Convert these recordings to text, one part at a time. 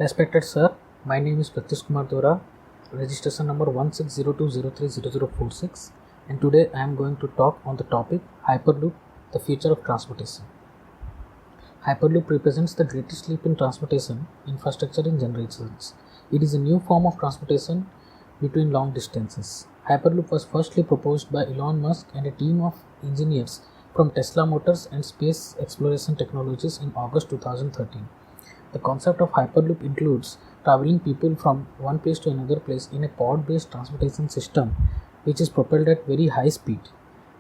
Respected sir, my name is Pratyush Kumar Dora, registration number 1602030046, and today I am going to talk on the topic Hyperloop, the future of transportation. Hyperloop represents the greatest leap in transportation infrastructure in generations. It is a new form of transportation between long distances. Hyperloop was firstly proposed by Elon Musk and a team of engineers from Tesla Motors and Space Exploration Technologies in August 2013. The concept of Hyperloop includes traveling people from one place to another place in a pod-based transportation system which is propelled at very high speed.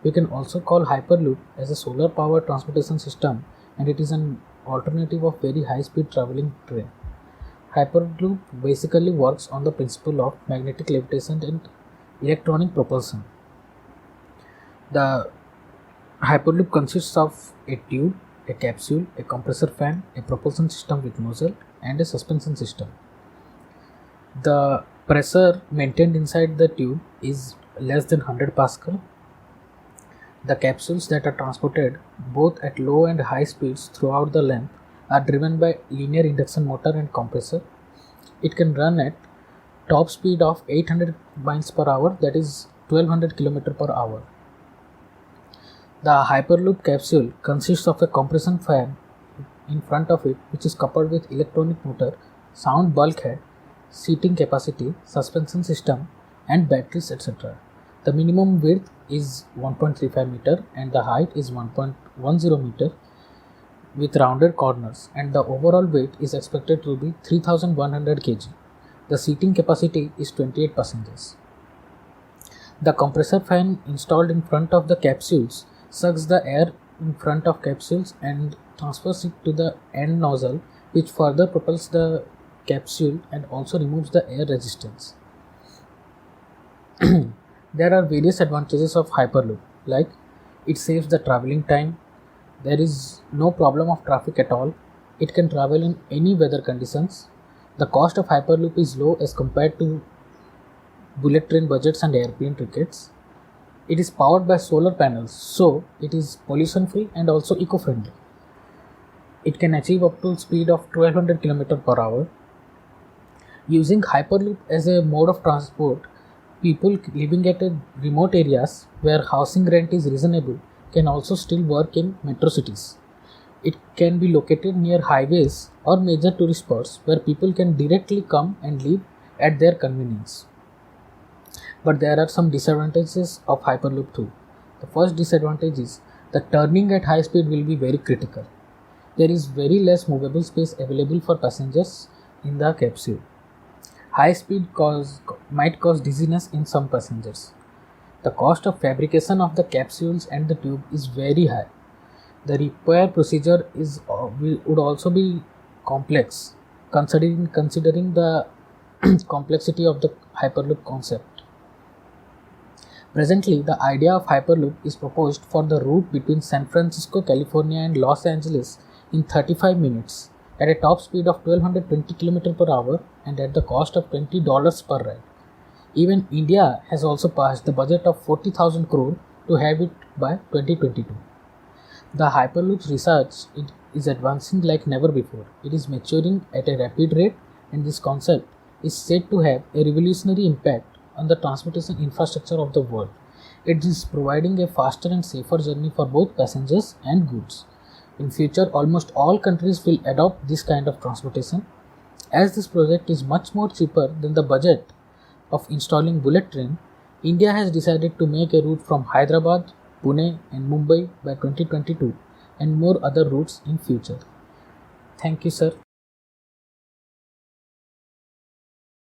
We can also call Hyperloop as a solar-powered transportation system, and it is an alternative of very high-speed traveling train. Hyperloop basically works on the principle of magnetic levitation and electronic propulsion. The Hyperloop consists of a tube, a capsule, a compressor fan, a propulsion system with nozzle, and a suspension system. The pressure maintained inside the tube is less than 100 Pascal. The capsules that are transported both at low and high speeds throughout the length are driven by linear induction motor and compressor. It can run at top speed of 800 miles per hour, that is 1200 km per hour. The Hyperloop capsule consists of a compression fan in front of it, which is coupled with electronic motor, sound bulkhead, seating capacity, suspension system, and batteries, etc. The minimum width is 1.35 meter and the height is 1.10 meter with rounded corners, and the overall weight is expected to be 3100 kg. The seating capacity is 28 passengers. The compressor fan installed in front of the capsules sucks the air in front of capsules and transfers it to the end nozzle, which further propels the capsule and also removes the air resistance. There are various advantages of Hyperloop, like it saves the traveling time, there is no problem of traffic at all, it can travel in any weather conditions, the cost of Hyperloop is low as compared to bullet train budgets and airplane tickets. It is powered by solar panels, so it is pollution free and also eco-friendly. It can achieve up to speed of 1200 km per hour. Using Hyperloop as a mode of transport, people living at remote areas where housing rent is reasonable can also still work in metro cities. It can be located near highways or major tourist spots where people can directly come and live at their convenience. But there are some disadvantages of Hyperloop too. The first disadvantage is that turning at high speed will be very critical. There is very less movable space available for passengers in the capsule. High speed might cause dizziness in some passengers. The cost of fabrication of the capsules and the tube is very high. The repair procedure would also be complex, considering the complexity of the Hyperloop concept. Presently, the idea of Hyperloop is proposed for the route between San Francisco, California and Los Angeles in 35 minutes at a top speed of 1220 km per hour and at the cost of $20 per ride. Even India has also passed the budget of 40,000 crore to have it by 2022. The Hyperloop's research is advancing like never before. It is maturing at a rapid rate, and this concept is said to have a revolutionary impact on the transportation infrastructure of the world. It is providing a faster and safer journey for both passengers and goods. In future, almost all countries will adopt this kind of transportation. As this project is much more cheaper than the budget of installing bullet train, India has decided to make a route from Hyderabad, Pune and Mumbai by 2022 and more other routes in future. Thank you, sir.